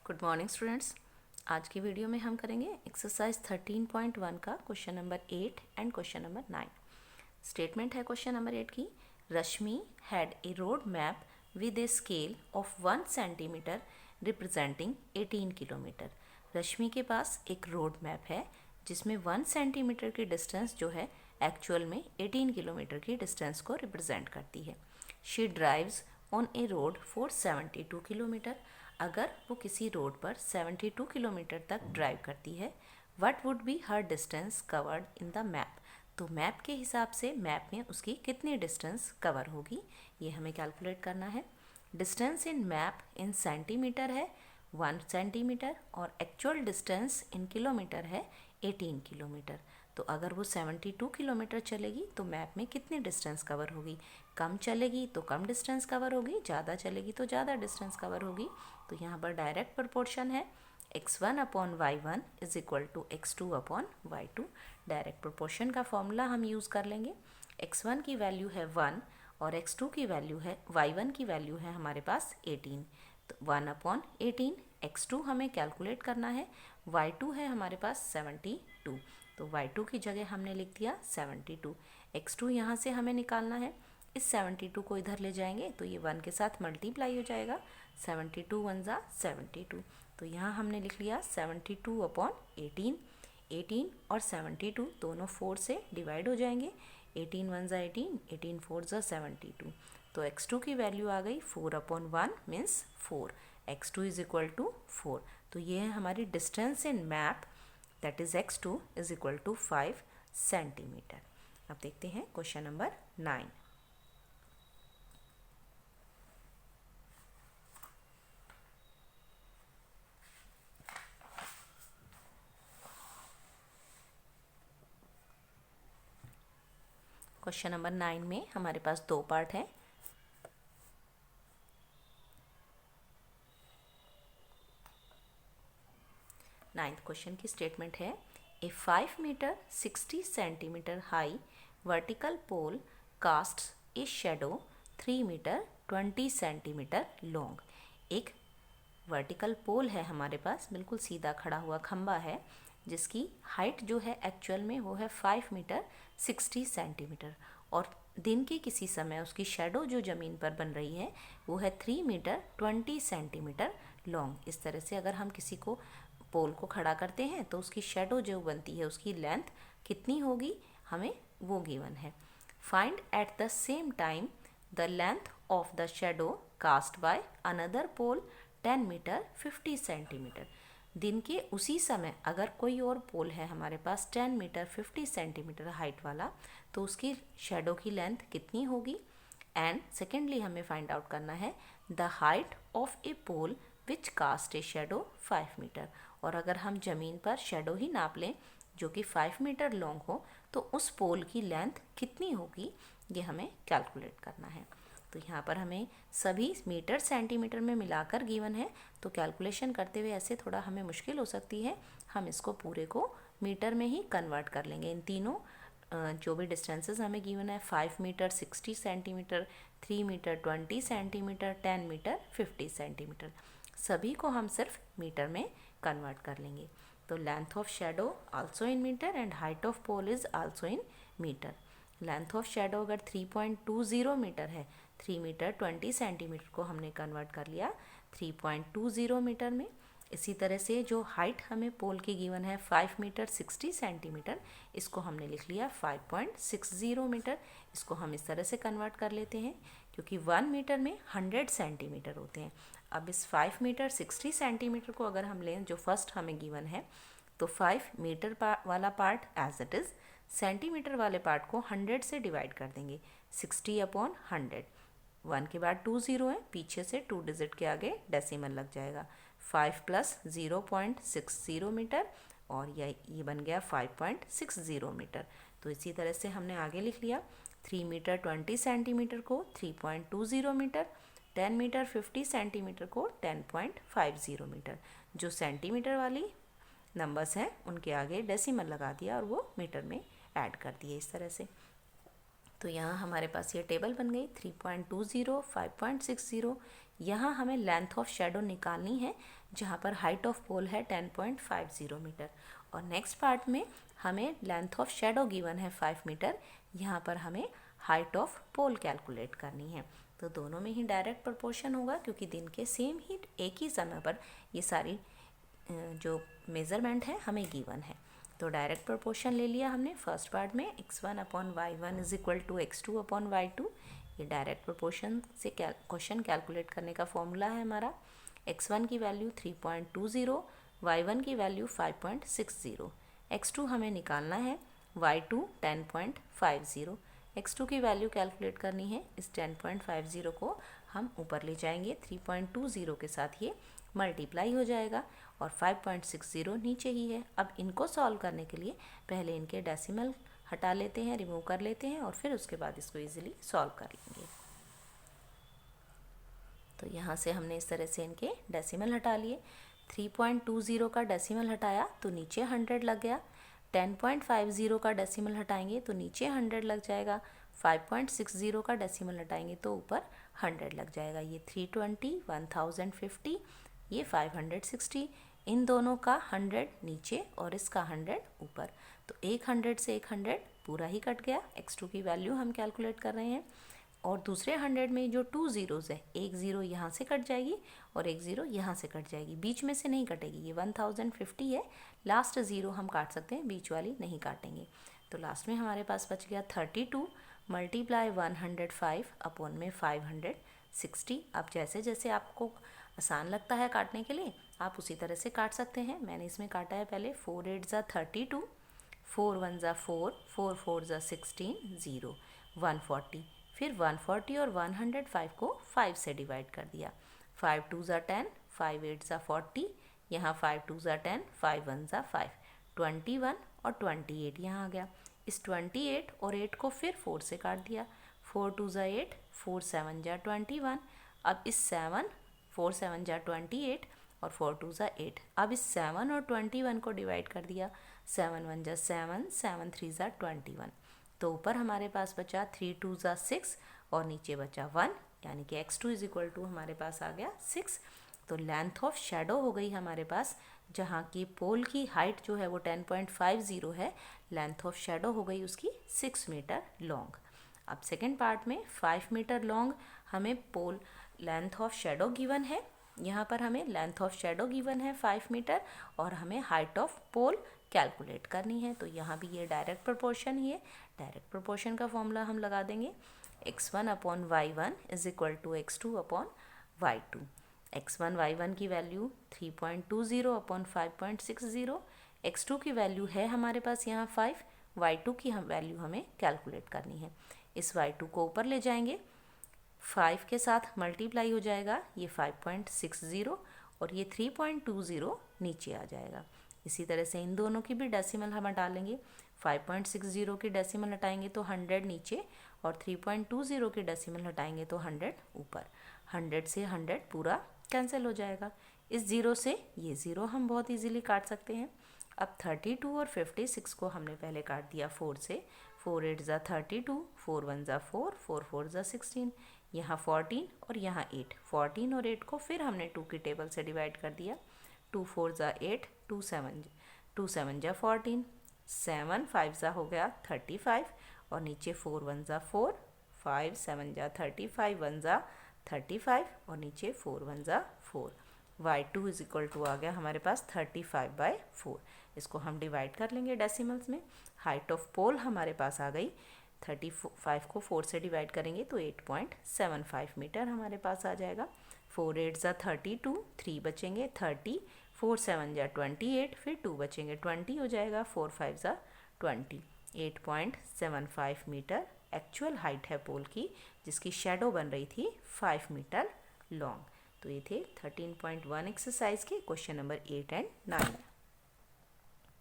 Good morning students. आज की video में हम करेंगे एक्सरसाइज 13.1 का question number 8 and question number 9। Statement है क्वेश्चन नंबर 8 की, Rashmi had a road map with a scale of 1 centimetre representing 18 kilometre. Rashmi के पास एक रोड मैप है जिसमें 1 सेंटीमीटर की डिस्टेंस जो है एक्चुअल में 18 किलोमीटर की डिस्टेंस को रिप्रेजेंट करती है। She drives on A road for 72 kilometre. अगर वो किसी रोड पर 72 किलोमीटर तक ड्राइव करती है, what would be her distance covered in the map. तो मैप के हिसाब से मैप में उसकी कितनी डिस्टेंस कवर होगी ये हमें कैलकुलेट करना है। Distance in map in centimetre है 1 सेंटीमीटर और एक्चुअल डिस्टेंस इन किलोमीटर है 18 किलोमीटर। तो अगर वो 72 किलोमीटर चलेगी तो मैप में कितनी डिस्टेंस कवर होगी, कम चलेगी तो कम डिस्टेंस कवर होगी, ज़्यादा चलेगी तो ज़्यादा डिस्टेंस कवर होगी। तो यहाँ पर डायरेक्ट प्रोपोर्शन है x1 upon y1 is equal to x2 upon y2। Direct proportion का फॉर्मूला हम यूज़ कर लेंगे। x1 की वैल्यू है 1 और x2 की वैल्यू है y1 की वैल्यू है हमारे पास 18। तो 1 अपॉन 18, x2 हमें कैलकुलेट करना है, y2 है हमारे पास 72। तो y2 की जगह हमने लिख दिया 72। x2 यहाँ से हमें निकालना है, इस 72 को इधर ले जाएंगे तो ये 1 के साथ मल्टीप्लाई हो जाएगा, 72 1 ज़ा 72। तो यहाँ हमने लिख लिया 72 अपॉन 18। 18 और 72 दोनों 4 से डिवाइड हो जाएंगे, 18 1 ज़ा 18, 18 4 ज़ा 72। तो x2 की वैल्यू आ गई 4 upon 1 means 4। x2 is equal to 4। तो ये है हमारी distance in map, that is x2 is equal to 5 centimetre. अब देखते हैं क्वेश्चन नंबर 9। क्वेश्चन नंबर 9 में हमारे पास दो पार्ट है। नाइन्थ क्वेश्चन की स्टेटमेंट है, a 5 metre 60 centimetre high vertical pole casts a shadow 3 metre 20 centimetre long. एक वर्टिकल पोल है हमारे पास, बिल्कुल सीधा खड़ा हुआ खंबा है जिसकी हाइट जो है एक्चुअल में वो है 5 मीटर 60 सेंटीमीटर और दिन के किसी समय उसकी शेडो जो ज़मीन पर बन रही है वो है 3 मीटर 20 सेंटीमीटर लॉन्ग। इस तरह से अगर हम किसी को पोल को खड़ा करते हैं तो उसकी शेडो जो बनती है उसकी लेंथ कितनी होगी हमें वो गिवन है। Find at the same time the length of the shadow cast by another pole 10 metre 50 centimetre. दिन के उसी समय अगर कोई और पोल है हमारे पास 10 मीटर 50 सेंटीमीटर हाइट वाला तो उसकी शेडो की लेंथ कितनी होगी। एंड सेकेंडली हमें फाइंड आउट करना है the height of a pole which cast a shadow 5 metre. और अगर हम ज़मीन पर शेडो ही नाप लें जो कि 5 मीटर लॉन्ग हो तो उस पोल की लेंथ कितनी होगी ये हमें कैलकुलेट करना है। तो यहाँ पर हमें सभी मीटर सेंटीमीटर में मिलाकर गिवन है तो कैलकुलेशन करते हुए ऐसे थोड़ा हमें मुश्किल हो सकती है, हम इसको पूरे को मीटर में ही कन्वर्ट कर लेंगे। इन तीनों जो भी डिस्टेंसेस हमें गिवन है 5 metre 60 centimetre, 3 metre 20 centimetre, 10 metre 50 centimetre, सभी को हम सिर्फ मीटर में कन्वर्ट कर लेंगे। तो length of shadow also in metre and height of pole is also in metre. Length of shadow अगर 3.20 मीटर है, 3 मीटर 20 सेंटीमीटर को हमने कन्वर्ट कर लिया 3.20 मीटर में। इसी तरह से जो हाइट हमें पोल की गिवन है 5 मीटर 60 सेंटीमीटर, इसको हमने लिख लिया 5.60 मीटर। इसको हम इस तरह से कन्वर्ट कर लेते हैं क्योंकि 1 मीटर में 100 सेंटीमीटर होते हैं। अब इस 5 मीटर 60 सेंटीमीटर को अगर हम लें जो फर्स्ट हमें गिवन है तो 5 मीटर वाला part as it is, centimetre वाले पार्ट को 100 से डिवाइड कर देंगे, 60 अपॉन 100। 1 के बाद 2 ज़ीरो है, पीछे से 2 डिजिट के आगे डेसिमल लग जाएगा, 5 प्लस 0.60 मीटर और ये बन गया 5.60 मीटर। तो इसी तरह से हमने आगे लिख लिया 3 मीटर 20 सेंटीमीटर को 3.20 मीटर, 10 मीटर 50 सेंटीमीटर को 10.50 मीटर। जो सेंटीमीटर वाली नंबर्स हैं उनके आगे डेसिमल लगा दिया और वो मीटर में ऐड कर दिए इस तरह से। तो यहाँ हमारे पास ये टेबल बन गई 3.20, 5.60। यहाँ हमें लेंथ ऑफ शेडो निकालनी है जहाँ पर हाइट ऑफ पोल है 10.50 मीटर। और नेक्स्ट पार्ट में हमें लेंथ ऑफ शेडो गिवन है 5 मीटर, यहाँ पर हमें हाइट ऑफ पोल कैलकुलेट करनी है। तो दोनों में ही डायरेक्ट प्रोपोर्शन होगा क्योंकि दिन के सेम ही एक ही समय पर ये सारी जो मेज़रमेंट है हमें गिवन है। तो डायरेक्ट प्रोपोर्शन ले लिया हमने फर्स्ट पार्ट में, x1/y1 is equal to x2/y2। ये डायरेक्ट प्रोपोर्शन से क्वेश्चन कैलकुलेट करने का फॉर्मूला है हमारा। x1 की वैल्यू 3.20, y1 की वैल्यू 5.60, x2 हमें निकालना है, y2 10.50। x2 की वैल्यू कैलकुलेट करनी है, इस 10.50 को हम ऊपर ले जाएंगे, 3.20 के साथ ये मल्टीप्लाई हो जाएगा और 5.60 नीचे ही है। अब इनको सॉल्व करने के लिए पहले इनके डेसिमल हटा लेते हैं, रिमूव कर लेते हैं और फिर उसके बाद इसको इजीली सॉल्व कर लेंगे। तो यहाँ से हमने इस तरह से इनके डेसिमल हटा लिए। 3.20 का डेसिमल हटाया तो नीचे 100 लग गया। 10.50 का डेसिमल हटाएंगे तो नीचे 100 लग जाएगा। 5.60 का डेसिमल हटाएंगे तो ऊपर 100 लग जाएगा। ये 320, 1050, ये 560, इन दोनों का 100 नीचे और इसका 100 ऊपर। तो एक 100 से एक 100 पूरा ही कट गया। x2 की वैल्यू हम कैलकुलेट कर रहे हैं और दूसरे 100 में जो 2 ज़ीरोज़ है, एक ज़ीरो यहाँ से कट जाएगी और एक ज़ीरो यहाँ से कट जाएगी, बीच में से नहीं कटेगी। ये 1050 है, लास्ट ज़ीरो हम काट सकते हैं, बीच वाली नहीं काटेंगे। तो लास्ट में हमारे पास बच गया 32 मल्टीप्लाई 105 में 560। अब जैसे जैसे आपको आसान लगता है काटने के लिए आप उसी तरह से काट सकते हैं। मैंने इसमें काटा है पहले 4 8 ज़ा 32, 4 1 ज़ा 4, 4 4 ज़ा 16, 0, 140। फिर 140 और 105 को 5 से डिवाइड कर दिया। 5 2 ज़ा 10, 5 8 ज़ा 40, यहाँ 5 2 ज़ा 10, 5 1 ज़ा 5, 21 और 28 यहाँ आ गया। इस 28 और 8 को फिर 4 से काट दिया। 4 2 ज़ा 8, 4 7 ज़ा 21। अब इस 7, 4 7 ज़ा 28 और 4 2 ज़ा 8। अब इस 7 और 21 को डिवाइड कर दिया। 7 1 ज़ा 7, 7 3 ज़ा 21। तो ऊपर हमारे पास बचा 3 2 ज़ा 6 और नीचे बचा 1, यानी कि x2 इज इक्वल टू हमारे पास आ गया 6। तो लेंथ ऑफ शेडो हो गई हमारे पास, जहाँ की पोल की हाइट जो है वो 10.50 है, लेंथ ऑफ शेडो हो गई उसकी 6 मीटर लॉन्ग। अब सेकेंड पार्ट में 5 मीटर लॉन्ग हमें पोल लेंथ ऑफ शेडो गिवन है। यहाँ पर हमें लेंथ ऑफ शेडो गिवन है 5 मीटर और हमें हाइट ऑफ पोल कैलकुलेट करनी है। तो यहाँ भी ये डायरेक्ट प्रोपोर्शन ही है। डायरेक्ट प्रोपोर्शन का फॉर्मूला हम लगा देंगे, x1/y1 is equal to x2/y2। x1/y1 की वैल्यू 3.20/5.60, x2 की वैल्यू है हमारे पास यहाँ 5, y2 की वैल्यू हमें कैलकुलेट करनी है। इस y2 को ऊपर ले जाएंगे, 5 के साथ मल्टीप्लाई हो जाएगा, ये 5.60 और ये 3.20 नीचे आ जाएगा। इसी तरह से इन दोनों की भी डेसिमल हम हटा लेंगे। 5.60 की डेसिमल हटाएंगे तो 100 नीचे और 3.20 की डेसिमल हटाएंगे तो 100 ऊपर। 100 से 100 पूरा कैंसिल हो जाएगा। इस ज़ीरो से ये ज़ीरो हम बहुत इजीली काट सकते हैं। अब 32 और 56 को हमने पहले काट दिया 4 से। 4 8 ज़ा 32, 4 1 ज़ा 4, 4 4 ज़ा 16, यहाँ 14 और यहाँ 8। 14 और 8 को फिर हमने 2 की टेबल से डिवाइड कर दिया। 2 4 ज़ा 8, 2 7 ज़ा 14, 7 5 ज़ा हो गया 35 और नीचे 4 1 ज़ा 4, 5 7 ज़ा 35, 1 ज़ा 35 और नीचे 4 1 ज़ा 4। y2 इज इक्वल टू आ गया हमारे पास 35/4। इसको हम डिवाइड कर लेंगे डेसिमल्स में। हाइट ऑफ पोल हमारे पास आ गई, 35 को 4 से डिवाइड करेंगे तो 8.75 मीटर हमारे पास आ जाएगा। 4 8 ज़ा 32, 3 बचेंगे 30, 4 7 ज़ा 28, फिर 2 बचेंगे 20 हो जाएगा, 4 5 ज़ा 20। 8.75 मीटर एक्चुअल हाइट है पोल की, जिसकी शेडो बन रही थी 5 मीटर लॉन्ग। तो ये थे 13.1 एक्सरसाइज के क्वेश्चन नंबर 8 एंड 9।